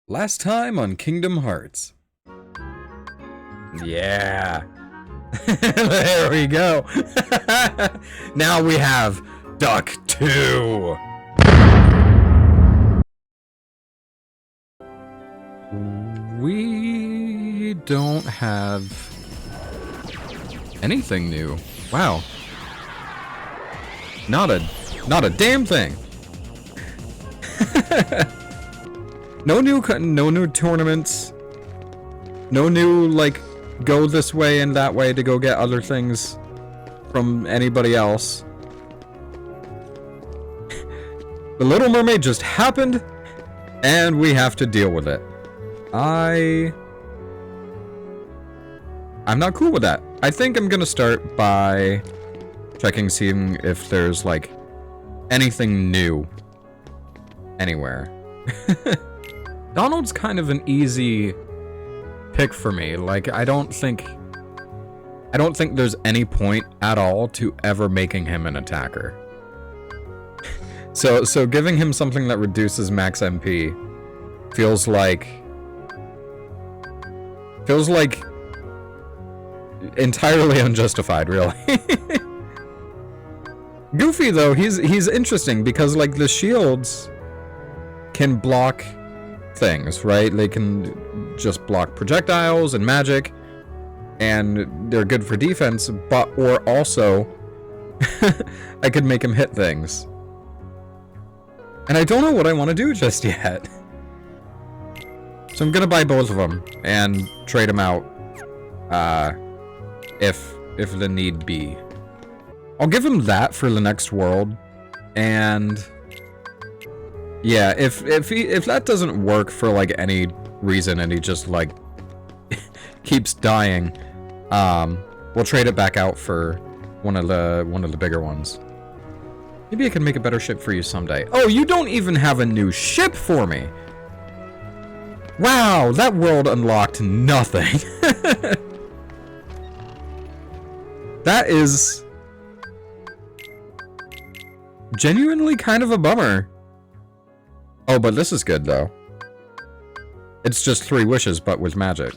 Last time on Kingdom Hearts. Yeah. There we go. Now we have Duck 2. We don't have anything new. Wow. Not a damn thing. No new tournaments. No new, like, go this way and that way to go get other things from anybody else. The Little Mermaid just happened, and we have to deal with it. I'm not cool with that. I think I'm gonna start by seeing if there's, like, anything new anywhere. Donald's kind of an easy pick for me. Like, I don't think there's any point at all to ever making him an attacker. So giving him something that reduces max MP feels like entirely unjustified, really. Goofy though, he's interesting because, like, the shields can block things, right? They can just block projectiles and magic, and they're good for defense, or also I could make him hit things. And I don't know what I want to do just yet. So I'm gonna buy both of them and trade them out if the need be. I'll give him that for the next world, and yeah, if that doesn't work for, like, any reason and he just, like, keeps dying, we'll trade it back out for one of the bigger ones. Maybe I can make a better ship for you someday. Oh, you don't even have a new ship for me. Wow, that world unlocked nothing. That is genuinely kind of a bummer. Oh, but this is good, though. It's just 3 wishes, but with magic.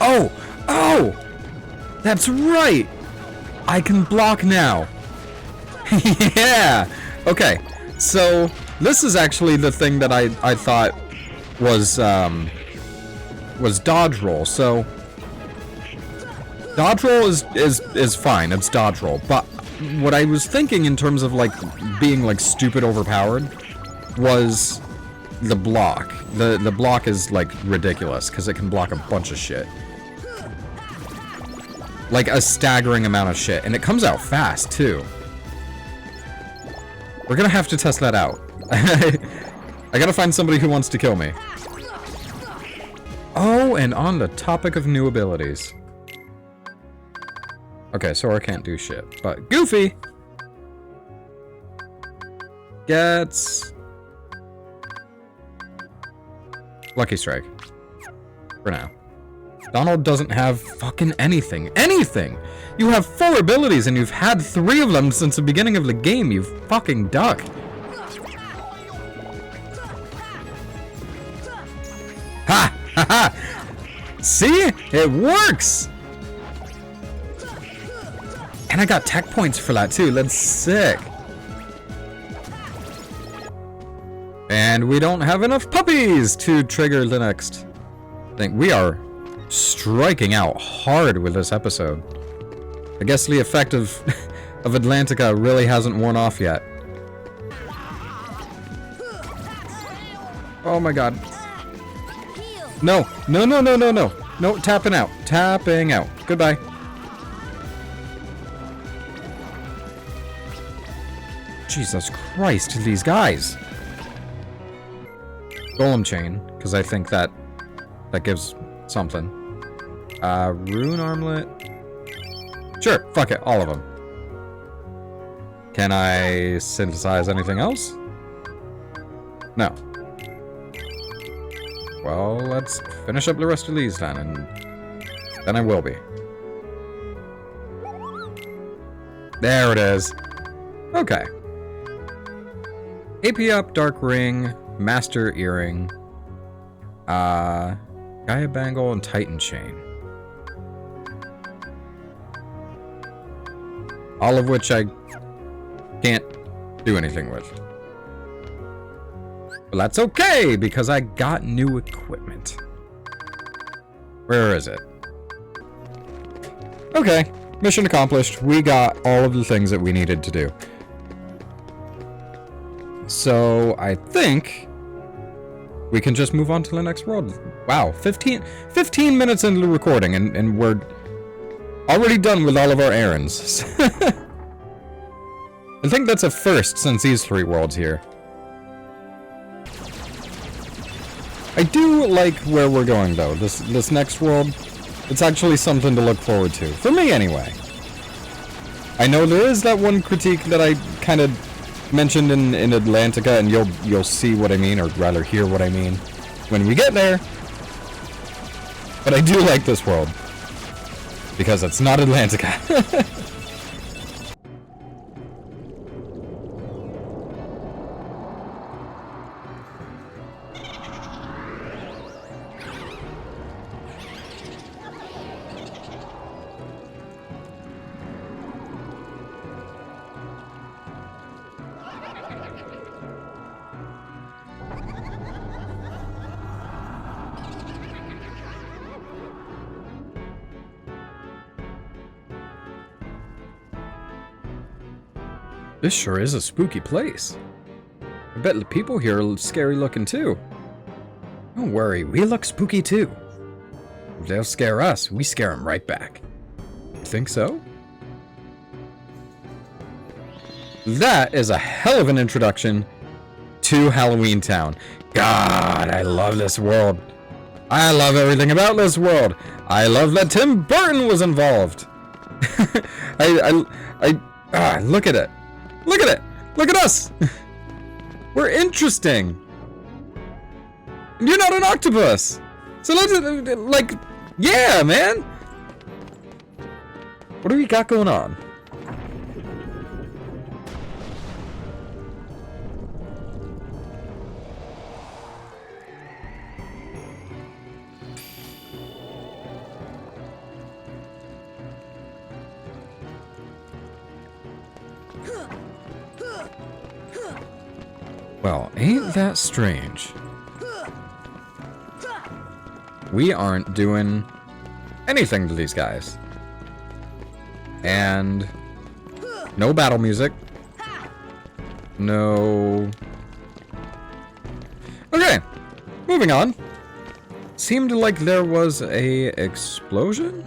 Oh! Oh! That's right! I can block now. Yeah! Okay, so this is actually the thing that I thought was dodge roll. So dodge roll is fine. It's dodge roll, but what I was thinking in terms of, like, being, like, stupid overpowered was the block. The block is, like, ridiculous because it can block a bunch of shit. Like, a staggering amount of shit, and it comes out fast too. We're gonna have to test that out. I gotta find somebody who wants to kill me. Oh, and on the topic of new abilities. Okay, Sora can't do shit, but Goofy gets Lucky Strike for now. Donald doesn't have fucking anything. Anything! You have 4 abilities and you've had 3 of them since the beginning of the game, you fucking duck. Ha! Ha ha! See? It works! And I got tech points for that too. That's sick. And we don't have enough puppies to trigger the next thing. We are striking out hard with this episode. I guess the effect of Atlantica really hasn't worn off yet. Oh my god. No. No, no, no, no, no. No, tapping out. Tapping out. Goodbye. Jesus Christ, these guys. Golem chain, because I think that gives something. Rune armlet. Sure, fuck it, all of them. Can I synthesize anything else? No. Well, let's finish up the rest of these then, and then I will be. There it is. Okay. AP up, Dark Ring. Master Earring, Gaia Bangle, and Titan Chain. All of which I can't do anything with. But that's okay, because I got new equipment. Where is it? Okay, mission accomplished. We got all of the things that we needed to do. So, I think we can just move on to the next world. Wow, 15 minutes into the recording, and we're already done with all of our errands. I think that's a first since these 3 worlds here. I do like where we're going, though. This next world, it's actually something to look forward to. For me, anyway. I know there is that one critique that I kind of mentioned in Atlantica, and you'll see what I mean, or rather hear what I mean when we get there. But I do like this world. Because it's not Atlantica. This sure is a spooky place. I bet the people here are scary looking too. Don't worry, we look spooky too. If they'll scare us, we scare them right back. You think so? That is a hell of an introduction to Halloween Town. God, I love this world. I love everything about this world. I love that Tim Burton was involved. Look at it. Look at it! Look at us! We're interesting! And you're not an octopus! So let's, like, yeah, man! What do we got going on? Well, ain't that strange? We aren't doing anything to these guys. And no battle music. No. Okay, moving on. Seemed like there was a explosion?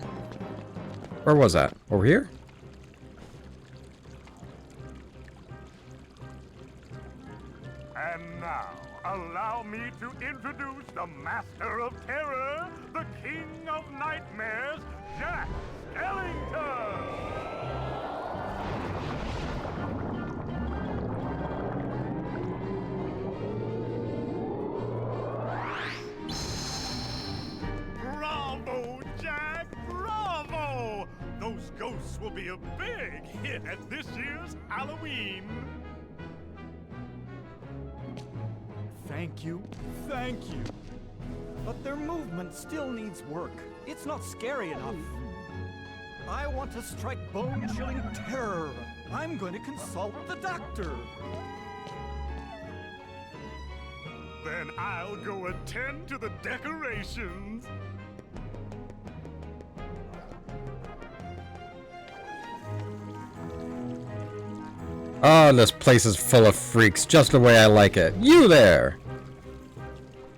Where was that? Over here? And now, allow me to introduce the Master of Terror, the King of Nightmares, Jack Skellington! Bravo, Jack! Bravo! Those ghosts will be a big hit at this year's Halloween! Thank you. But their movement still needs work. It's not scary enough. I want to strike bone-chilling terror. I'm going to consult the doctor. Then I'll go attend to the decorations. Oh, this place is full of freaks, just the way I like it. You there!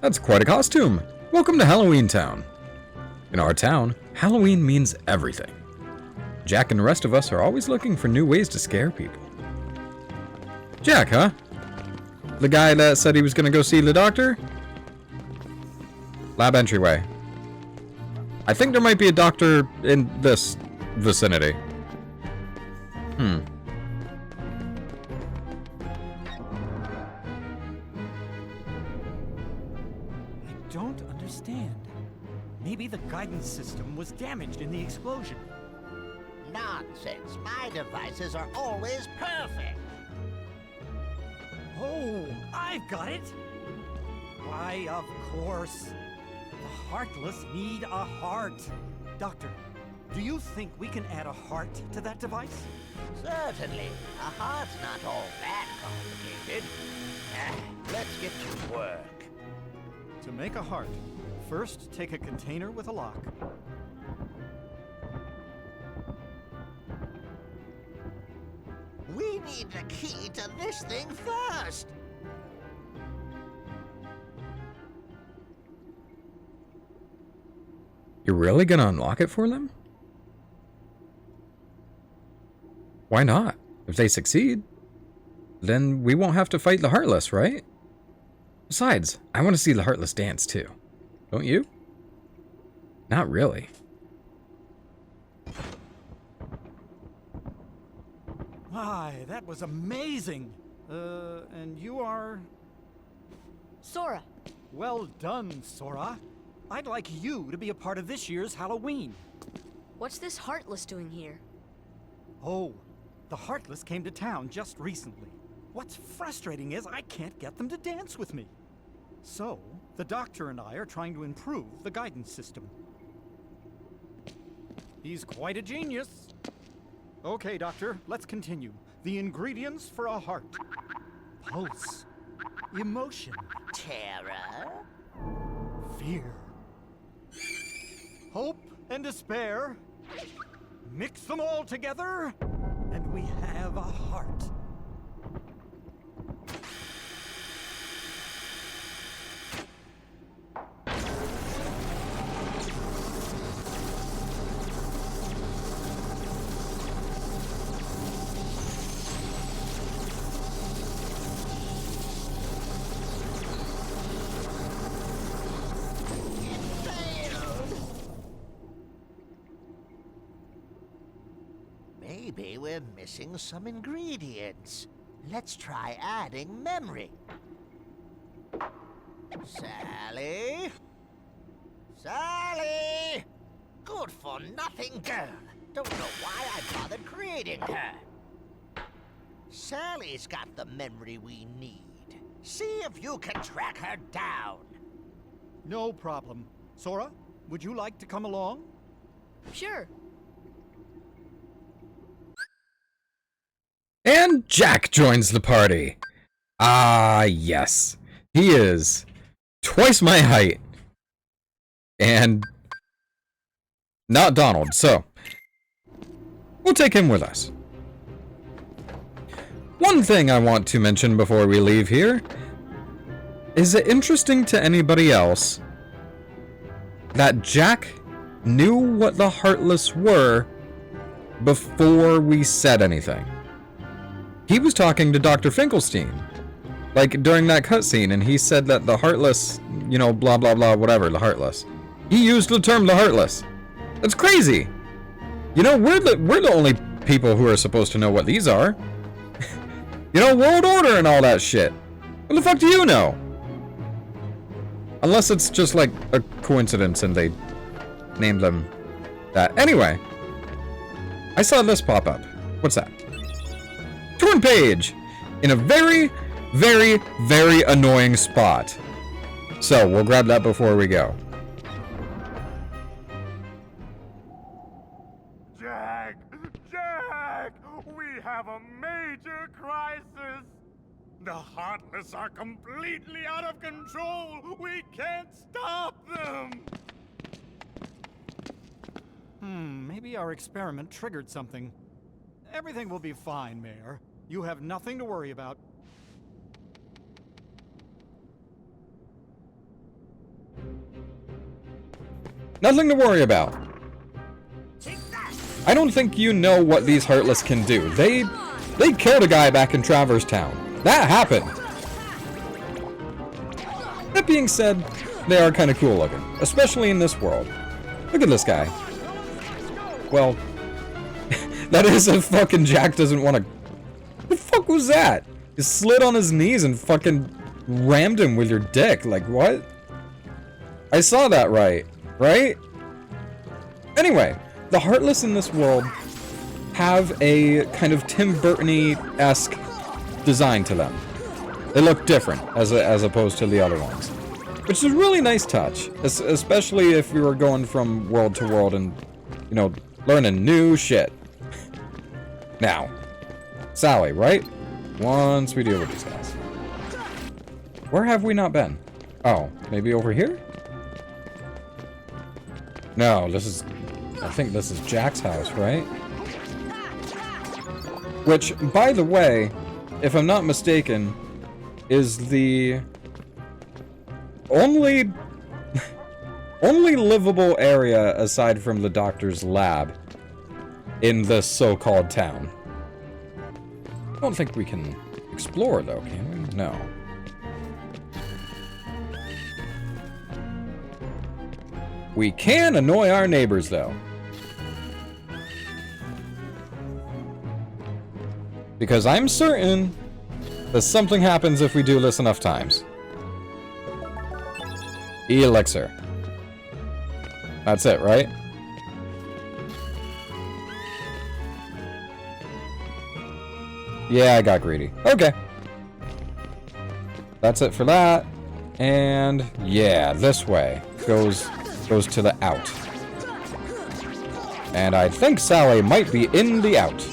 That's quite a costume. Welcome to Halloween Town. In our town, Halloween means everything. Jack and the rest of us are always looking for new ways to scare people. Jack, huh? The guy that said he was gonna go see the doctor? Lab entryway. I think there might be a doctor in this vicinity. I don't understand. Maybe the guidance system was damaged in the explosion. Nonsense. My devices are always perfect. Oh, I've got it. Why, of course. The Heartless need a heart. Doctor, do you think we can add a heart to that device? Certainly. A heart's not all that complicated. Let's get to work. To make a heart, first take a container with a lock. We need the key to this thing first. You're really gonna unlock it for them? Why not? If they succeed, then we won't have to fight the Heartless, right? Besides, I want to see the Heartless dance too. Don't you? Not really. My, that was amazing. And you are... Sora. Well done, Sora. I'd like you to be a part of this year's Halloween. What's this Heartless doing here? Oh, the Heartless came to town just recently. What's frustrating is I can't get them to dance with me. So, the doctor and I are trying to improve the guidance system. He's quite a genius. Okay, Doctor, let's continue. The ingredients for a heart. Pulse. Emotion. Terror? Fear. Hope and despair. Mix them all together, and we have a heart. Maybe we're missing some ingredients. Let's try adding memory. Sally? Sally! Good for nothing girl. Don't know why I bothered creating her. Sally's got the memory we need. See if you can track her down. No problem. Sora, would you like to come along? Sure. And Jack joins the party. Ah, yes. He is twice my height. And not Donald, so we'll take him with us. One thing I want to mention before we leave here, is it interesting to anybody else that Jack knew what the Heartless were before we said anything? He was talking to Dr. Finkelstein, like during that cutscene, and he said that the Heartless, you know, blah blah blah, whatever, the Heartless. He used the term the Heartless. That's crazy. You know, we're the only people who are supposed to know what these are. You know, World Order and all that shit. What the fuck do you know? Unless it's just like a coincidence and they named them that. Anyway, I saw this pop up. What's that? Torn page! In a very, very, very annoying spot. So, we'll grab that before we go. Jack! Jack! We have a major crisis! The Heartless are completely out of control! We can't stop them! Maybe our experiment triggered something. Everything will be fine, Mayor. You have nothing to worry about. Nothing to worry about. I don't think you know what these Heartless can do. They killed a guy back in Traverse Town. That happened. That being said, they are kind of cool looking, especially in this world. Look at this guy. Well, that is if fucking Jack doesn't want to... What the fuck was that? You slid on his knees and fucking rammed him with your dick. Like, what? I saw that right? Anyway, the Heartless in this world have a kind of Tim Burton-y-esque design to them. They look different as opposed to the other ones. which is a really nice touch, especially if we were going from world to world and, you know, learning new shit. Now, Sally, right? Once we deal with these guys. Where have we not been? Oh, maybe over here? No, this is... I think this is Jack's house, right? Which, by the way, if I'm not mistaken, is the only livable area aside from the doctor's lab in this so-called town. I don't think we can explore, though, can we? No. We can annoy our neighbors, though. Because I'm certain that something happens if we do this enough times. Elixir. That's it, right? Yeah, I got greedy. Okay. That's it for that. And yeah, this way goes to the out. And I think Sally might be in the out.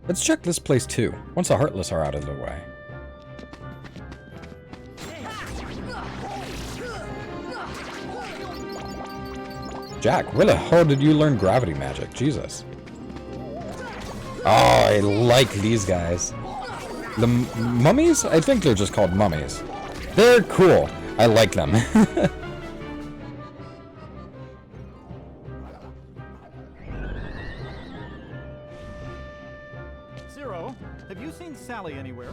Let's check this place too, once the Heartless are out of the way. Jack, where the hell did you learn gravity magic? Jesus. Oh, I like these guys. The mummies? I think they're just called mummies. They're cool. I like them. Zero, have you seen Sally anywhere?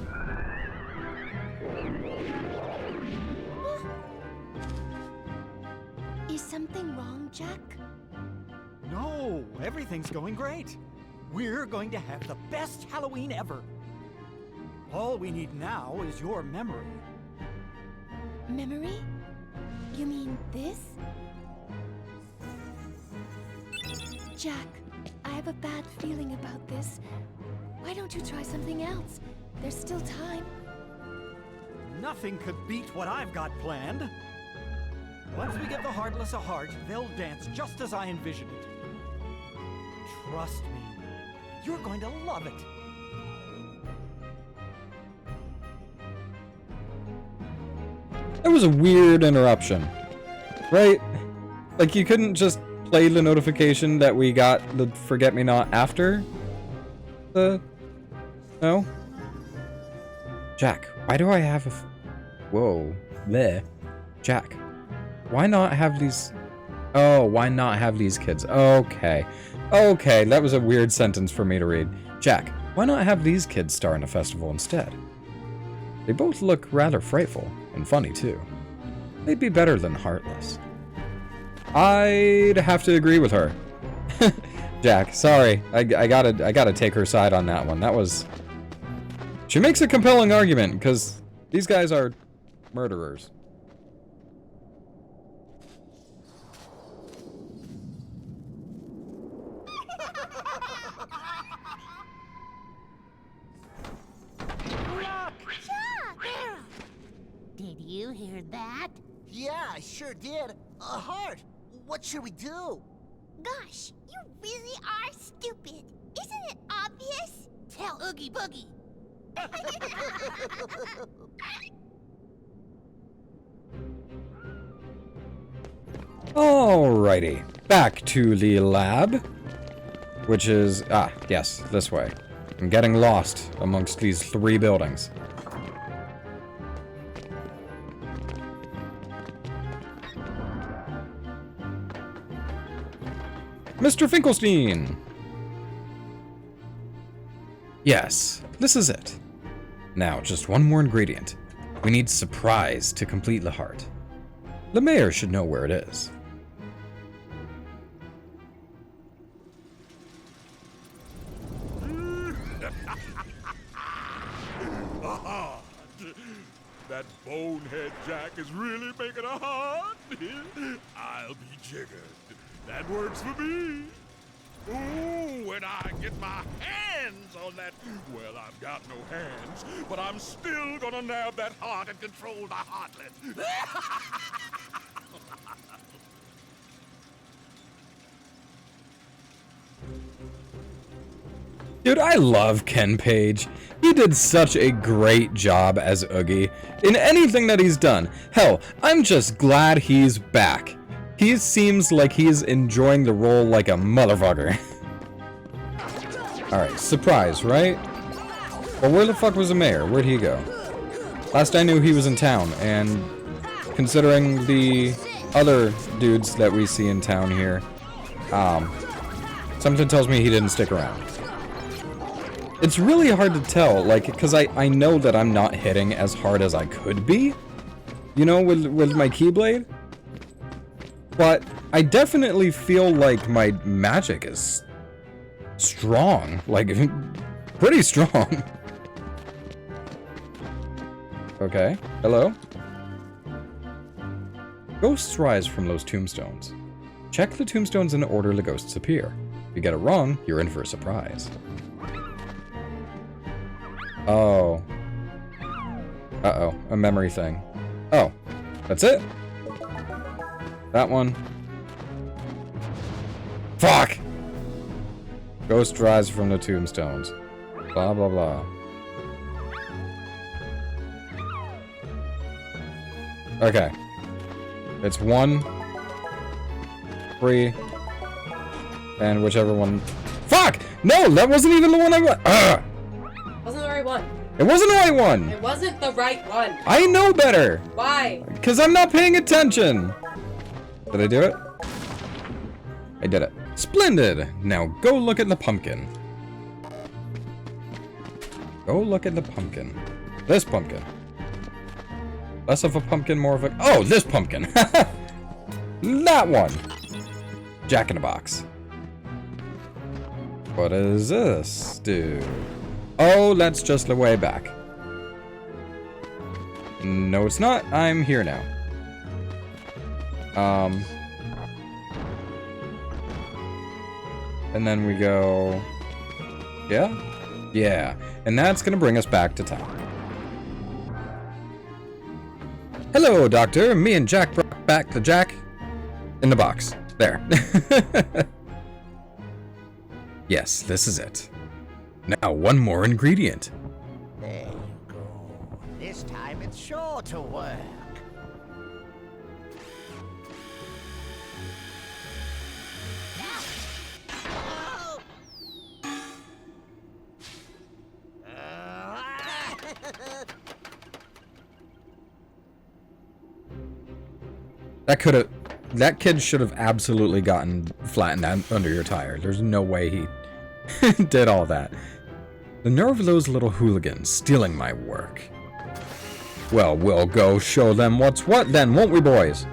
Is something wrong, Jack? No, everything's going great. We're going to have the best Halloween ever. All we need now is your memory. Memory? You mean this? Jack, I have a bad feeling about this. Why don't you try something else? There's still time. Nothing could beat what I've got planned. Once we give the Heartless a heart, they'll dance just as I envision it. Trust me, you're going to love it. That was a weird interruption, right? Like, you couldn't just play the notification that we got the forget-me-not after the... No? Jack, why do I have a... Whoa. There. Jack, why not have these... Oh, why not have these kids? Okay. Okay, that was a weird sentence for me to read. Jack, why not have these kids star in a festival instead? They both look rather frightful, and funny too. They'd be better than Heartless. I'd have to agree with her. Jack, sorry. I gotta take her side on that one. That was... She makes a compelling argument, because these guys are murderers. Did you hear that? Yeah, I sure did. A heart. What should we do? Gosh, you really are stupid. Isn't it obvious? Tell Oogie Boogie. Alrighty, back to the lab, which is, yes, this way. I'm getting lost amongst these 3 buildings. Mr. Finkelstein! Yes, this is it. Now, just one more ingredient. We need surprise to complete the heart. The mayor should know where it is. That bonehead Jack is really making a heart. I'll be jiggered. That works for me. Ooh, when I get my hands on that Well, I've got no hands, but I'm still gonna nab that heart and control the heartless. Dude, I love Ken Page. He did such a great job as Oogie in anything that he's done. Hell, I'm just glad he's back. He seems like he's enjoying the role like a motherfucker. Alright, surprise, right? Well, where the fuck was the mayor? Where'd he go? Last I knew he was in town, and considering the other dudes that we see in town here, something tells me he didn't stick around. It's really hard to tell, like, because I know that I'm not hitting as hard as I could be, you know, with my Keyblade. But I definitely feel like my magic is strong, like, pretty strong. Okay, hello? Ghosts rise from those tombstones. Check the tombstones in order the ghosts appear. If you get it wrong, you're in for a surprise. Oh. Uh-oh, a memory thing. Oh, that's it? That one. Fuck! Ghost rise from the tombstones. Blah, blah, blah. Okay. It's 1, 3, and whichever one... Fuck! No, that wasn't even the one I want! Ugh! Wasn't the right one. It wasn't the right one! It wasn't the right one. I know better! Why? Because I'm not paying attention! Did I do it? I did it. Splendid! Now go look at the pumpkin. Go look at the pumpkin. This pumpkin. Less of a pumpkin, more of a... Oh, this pumpkin! That one! Jack in a box. What does this do? Oh, that's just the way back. No, it's not. I'm here now. And then we go... Yeah? Yeah. And that's gonna bring us back to town. Hello, Doctor. Me and Jack brought back the Jack in the box. There. Yes, this is it. Now, one more ingredient. There you go. This time it's sure to work. That kid should have absolutely gotten flattened under your tire. There's no way he did all that. The nerve of those little hooligans stealing my work. Well, we'll go show them what's what then, won't we, boys?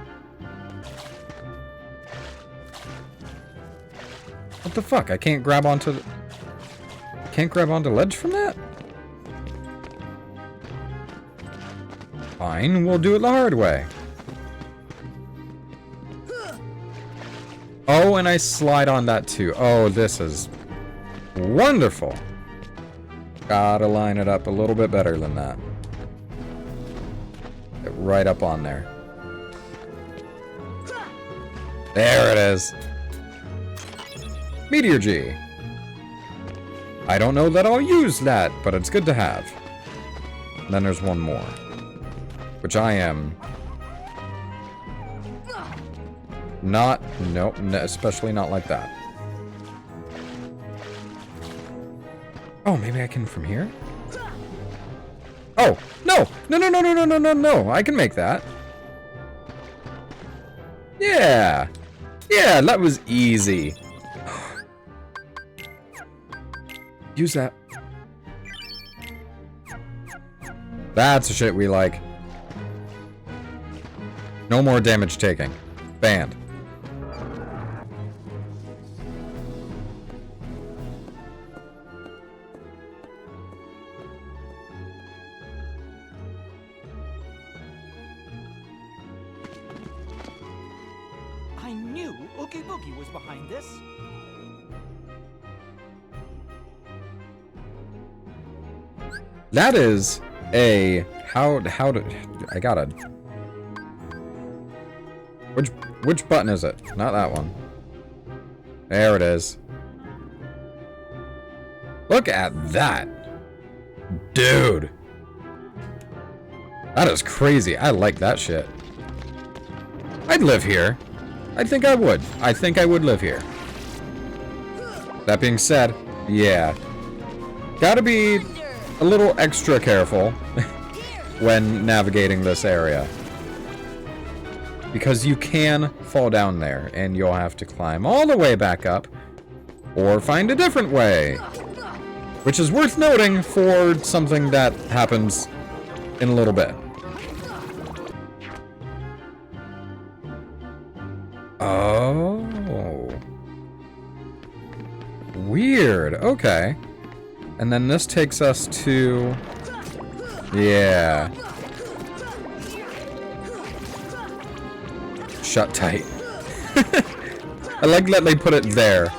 What the fuck? I can't grab onto the... Can't grab onto ledge from that? Fine, we'll do it the hard way. Oh, and I slide on that too. Oh, this is wonderful. Gotta line it up a little bit better than that. Get right up on there. There it is. Meteor G. I don't know that I'll use that, but it's good to have. And then there's one more. Which I am... Not... Nope, especially not like that. Oh, maybe I can from here? Oh, no! No, no, no, no, no, no, no, no! I can make that. Yeah! Yeah, that was easy. Use that. That's the shit we like. No more damage taking. Banned. I knew Oogie Boogie was behind this. That is a... How do... I gotta... Which button is it? Not that one. There it is. Look at that. Dude. That is crazy. I like that shit. I'd live here. I think I would. I think I would live here. That being said, yeah. Gotta be a little extra careful when navigating this area. Because you can fall down there, and you'll have to climb all the way back up, or find a different way. Which is worth noting for something that happens in a little bit. Oh. Weird. Okay. And then this takes us to... Yeah. Shut tight. I like that they put it there.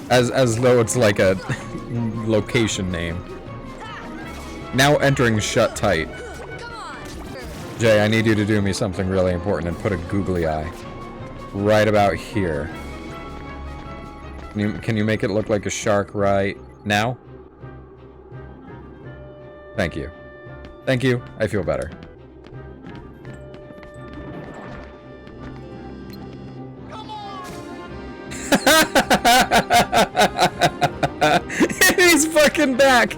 As though it's like a location name. Now entering shut tight. Jay, I need you to do me something really important and put a googly eye. Right about here. Can you make it look like a shark right now? Thank you. Thank you. I feel better. He's fucking back.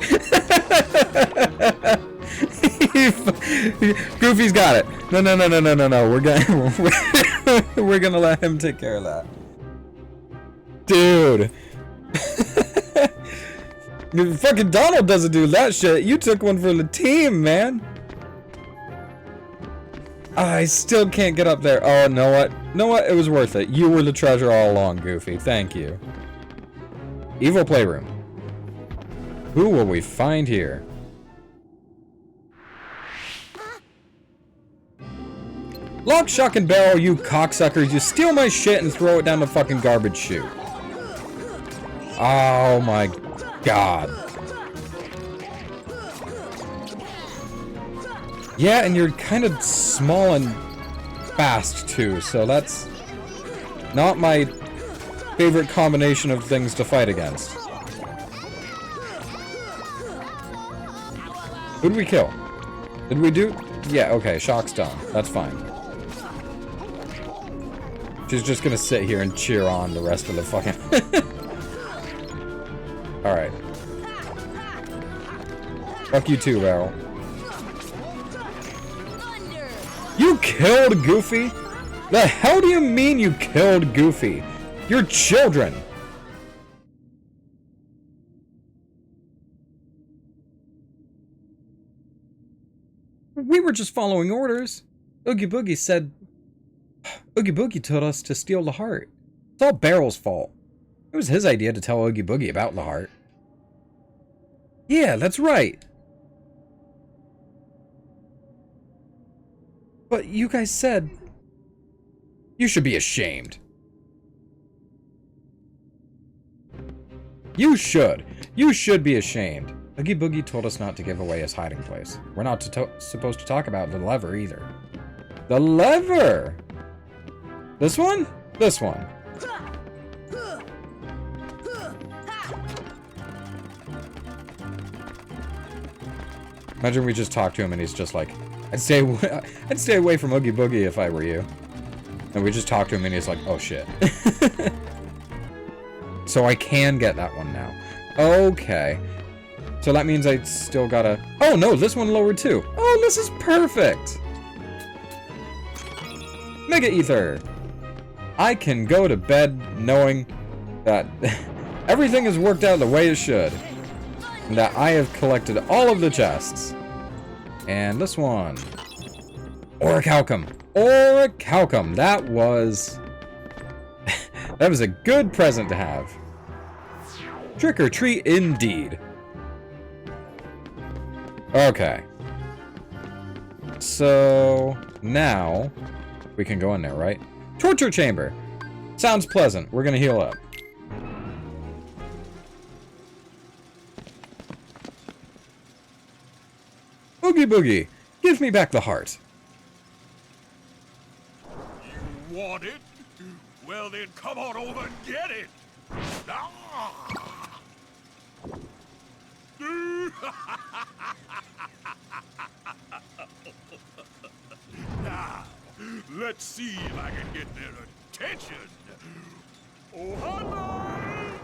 Goofy's got it. No. We're gonna let him take care of that. Dude. Fucking Donald doesn't do that shit. You took one for the team, man. I still can't get up there. Oh, know what? Know what? It was worth it. You were the treasure all along, Goofy. Thank you. Evil Playroom. Who will we find here? Lock, shock, and barrel, you cocksuckers. You steal my shit and throw it down the fucking garbage chute. Oh my god. Yeah, and you're kind of small and fast too, so that's not my favorite combination of things to fight against. Who did we kill? Did we do? Yeah, okay, shock's done. That's fine. She's just gonna sit here and cheer on the rest of the fucking... Alright. Fuck you too, Barrel. You killed Goofy? The hell do you mean you killed Goofy? You're children! We were just following orders. Oogie Boogie said... Oogie Boogie told us to steal the heart. It's all Barrel's fault. It was his idea to tell Oogie Boogie about the heart. Yeah, that's right. But you guys said... You should be ashamed. You should. You should be ashamed. Oogie Boogie told us not to give away his hiding place. We're not supposed to talk about the lever either. The lever! This one? This one. Imagine we just talk to him and he's just like, I'd stay away from Oogie Boogie if I were you. And we just talk to him and he's like, oh shit. So I can get that one now. Okay. So that means I still gotta... Oh no, this one lowered too. Oh, this is perfect. Mega Ether. I can go to bed knowing that everything has worked out the way it should. And that I have collected all of the chests. And this one. Orichalcum. Orichalcum. That was... that was a good present to have. Trick or treat indeed. Okay. So... now... we can go in there, right? Torture chamber. Sounds pleasant. We're gonna heal up. Oogie Boogie, give me back the heart. You want it? Well then, come on over and get it. Ah! Now, let's see if I can get their attention. Oh, heartless!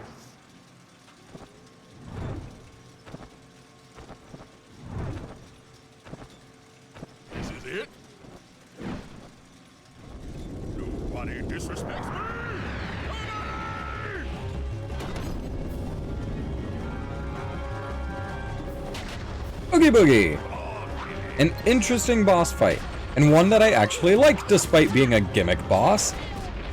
This is it? Nobody disrespects me! Oogie Boogie! An interesting boss fight, and one that I actually like despite being a gimmick boss.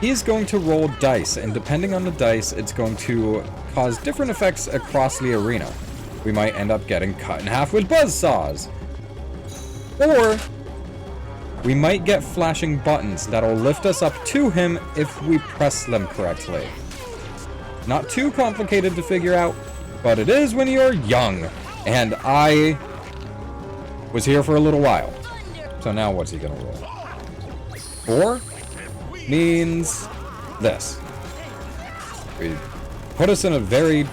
He's going to roll dice, and depending on the dice, it's going to cause different effects across the arena. We might end up getting cut in half with buzzsaws. Or we might get flashing buttons that'll lift us up to him if we press them correctly. Not too complicated to figure out, but it is when you're young. And I was here for a little while. So now what's he gonna roll? 4 means this. We put us in a very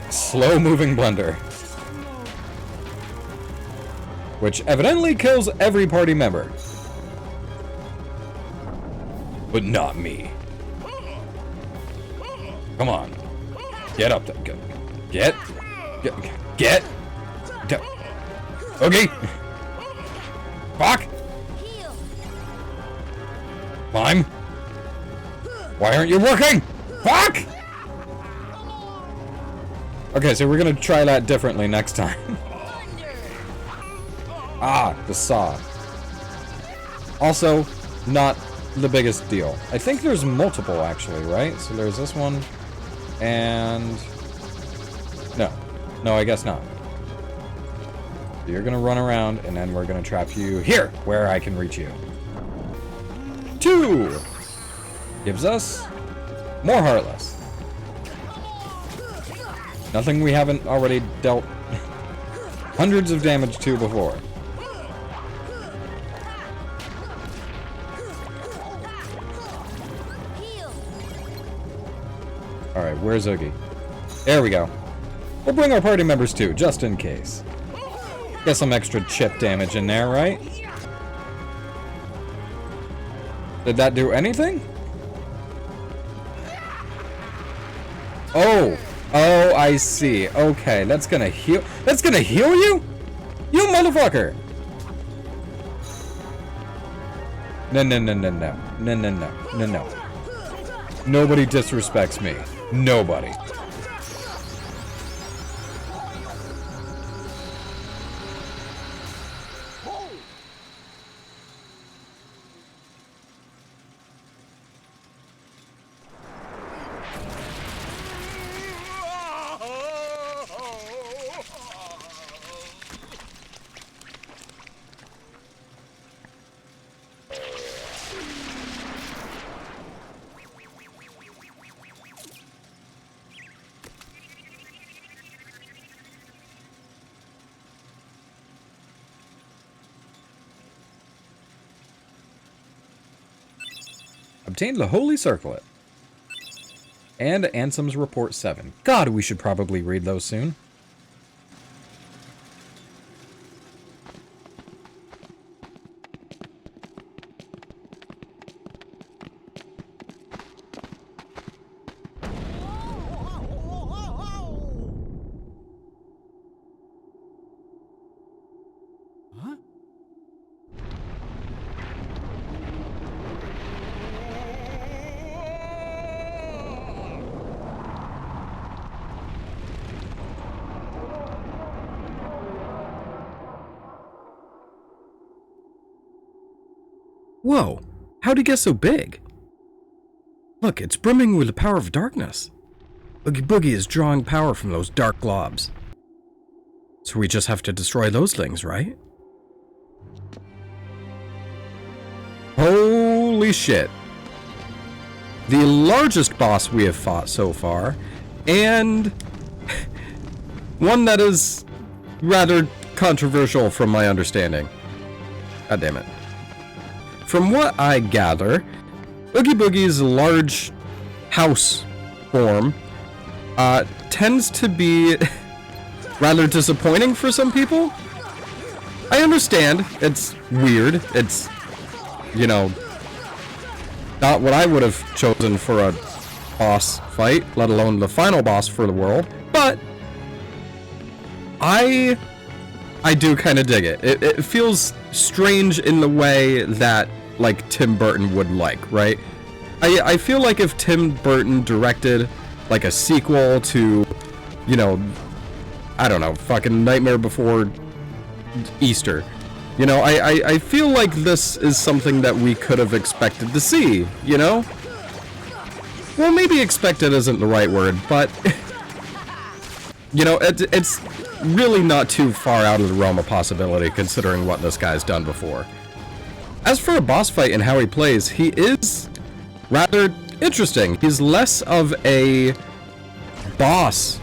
slow-moving blender. Which evidently kills every party member. But not me. Come on. Get up there. Get. Okay. Fuck. Climb. Why aren't you working? Fuck! Okay, so we're gonna try that differently next time. Ah, the saw. Also, not the biggest deal. I think there's multiple, actually, right? So there's this one, and... No, I guess not. You're gonna run around, and then we're gonna trap you here, where I can reach you. 2! Gives us more Heartless. Nothing we haven't already dealt hundreds of damage to before. Alright, where's Oogie? There we go. We'll bring our party members too, just in case. Get some extra chip damage in there, right? Did that do anything? Oh, I see. Okay, that's gonna heal. That's gonna heal you? You motherfucker! No. Nobody disrespects me. Nobody. Obtained the Holy Circlet. And Ansem's Report 7. God, we should probably read those soon. Whoa, how'd he get so big? Look, it's brimming with the power of darkness. Oogie Boogie is drawing power from those dark globs. So we just have to destroy those things, right? Holy shit. The largest boss we have fought so far, and one that is rather controversial from my understanding. God damn it. From what I gather, Oogie Boogie's large house form tends to be rather disappointing for some people. I understand, it's weird, it's, you know, not what I would have chosen for a boss fight, let alone the final boss for the world, but I do kind of dig it. It feels strange in the way that, like, Tim Burton would like, right? I feel like if Tim Burton directed, like, a sequel to, you know, I don't know, fucking Nightmare Before Easter, you know, I feel like this is something that we could have expected to see, you know? Well, maybe expected isn't the right word, but, you know, it's really not too far out of the realm of possibility considering what this guy's done before. As for a boss fight and how he plays, he is rather interesting. He's less of a boss,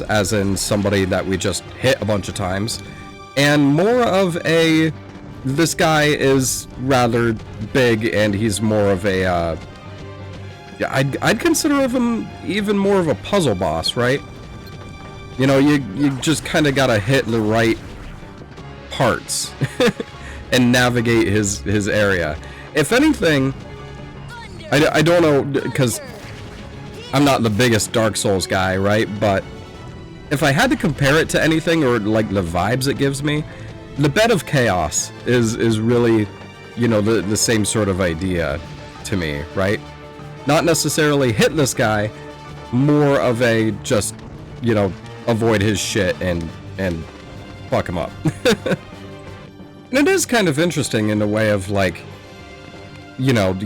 as in somebody that we just hit a bunch of times, and more of a, this guy is rather big and he's more of a, yeah, I'd consider of him even more of a puzzle boss, right? You know, you just kind of gotta hit the right parts and navigate his area. If anything, I don't know, because I'm not the biggest Dark Souls guy, right? But if I had to compare it to anything, or like the vibes it gives me, the Bed of Chaos is really, you know, the same sort of idea to me, right? Not necessarily hit this guy, more of a just, you know, avoid his shit and fuck him up. And it is kind of interesting in the way of, like, you know,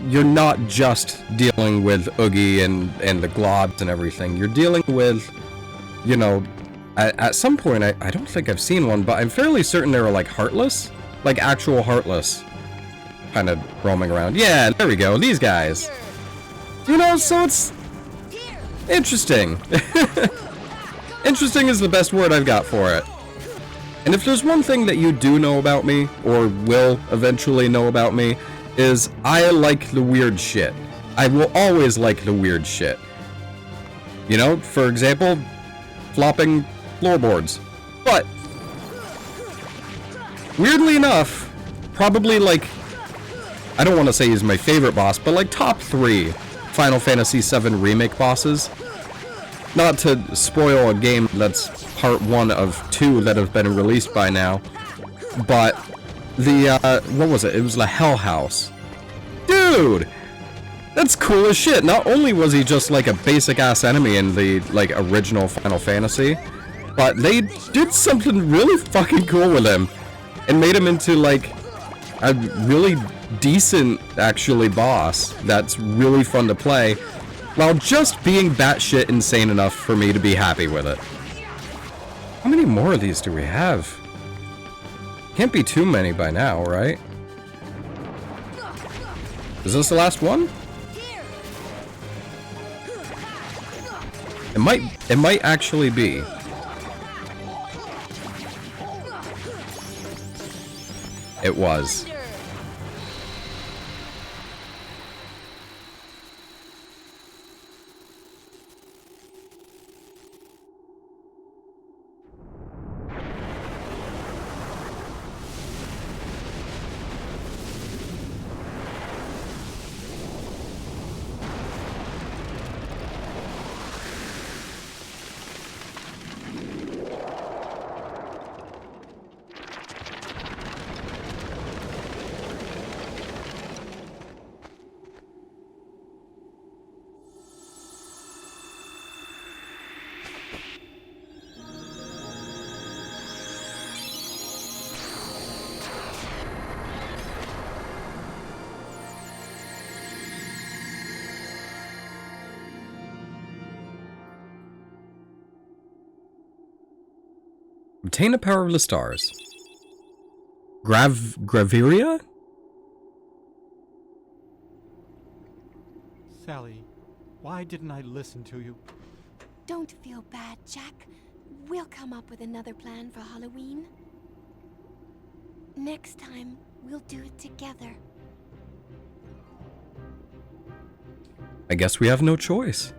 you're not just dealing with Oogie and the globs and everything. You're dealing with, you know, at some point, I don't think I've seen one, but I'm fairly certain they were like heartless, like actual heartless, kind of roaming around. Yeah, there we go, these guys. You know, so it's interesting. Interesting is the best word I've got for it. And if there's one thing that you do know about me, or will eventually know about me, is I like the weird shit. I will always like the weird shit. You know, for example, flopping floorboards. But, weirdly enough, probably like, I don't want to say he's my favorite boss, but like top 3 Final Fantasy VII Remake bosses. Not to spoil a game that's part 1 of 2 that have been released by now, but the, what was it? It was the Hell House. Dude! That's cool as shit. Not only was he just like a basic-ass enemy in the, like, original Final Fantasy, but they did something really fucking cool with him, and made him into, like, a really decent, actually, boss that's really fun to play, while just being batshit insane enough for me to be happy with it. How many more of these do we have? Can't be too many by now, right? Is this the last one? It might actually be. It was. Obtain the power of the stars. Graveria? Sally, why didn't I listen to you? Don't feel bad, Jack. We'll come up with another plan for Halloween. Next time, we'll do it together. I guess we have no choice.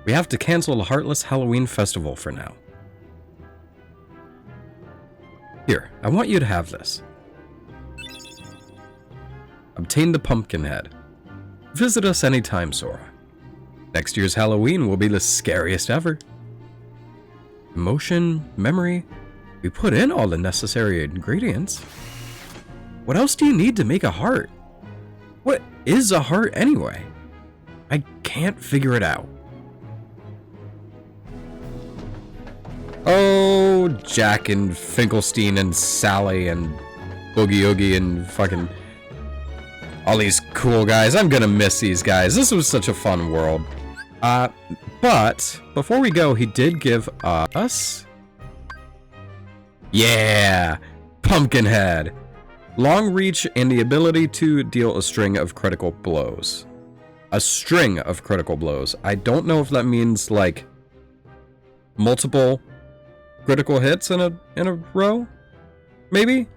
We have to cancel the Heartless Halloween Festival for now. Here, I want you to have this. Obtain the pumpkin head. Visit us anytime, Sora. Next year's Halloween will be the scariest ever. Emotion, memory, we put in all the necessary ingredients. What else do you need to make a heart? What is a heart anyway? I can't figure it out. Oh, Jack and Finkelstein and Sally and Boogie Oogie and fucking all these cool guys. I'm gonna miss these guys. This was such a fun world. But before we go, he did give us... Yeah! Pumpkinhead! Long reach and the ability to deal a string of critical blows. A string of critical blows. I don't know if that means, like, multiple critical hits in a row? Maybe?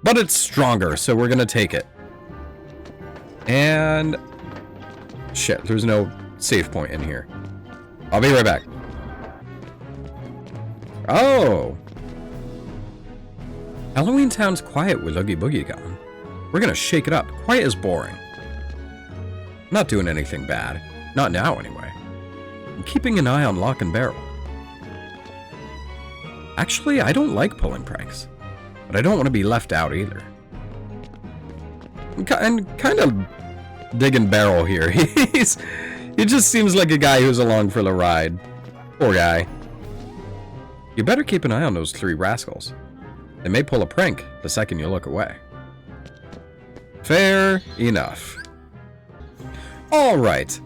But it's stronger, so we're gonna take it. And... shit, there's no save point in here. I'll be right back. Oh! Halloween Town's quiet with Oogie Boogie gone. We're gonna shake it up. Quiet is boring. I'm not doing anything bad. Not now, anyway. I'm keeping an eye on Lock and Barrel. Actually, I don't like pulling pranks. But I don't want to be left out either. And kind of digging Barrel here. He just seems like a guy who's along for the ride. Poor guy. You better keep an eye on those three rascals. They may pull a prank the second you look away. Fair enough. Alright.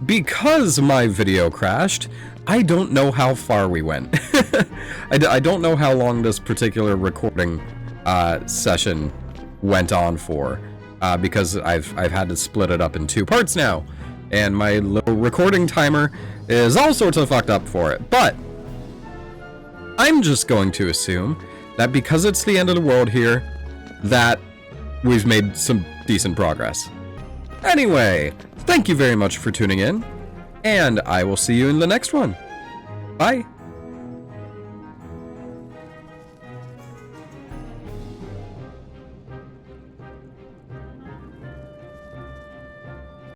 Because my video crashed, I don't know how far we went. I don't know how long this particular recording session went on for. Because I've had to split it up in 2 parts now. And my little recording timer is all sorts of fucked up for it. But I'm just going to assume that because it's the end of the world here, that we've made some decent progress. Anyway, thank you very much for tuning in, and I will see you in the next one. Bye!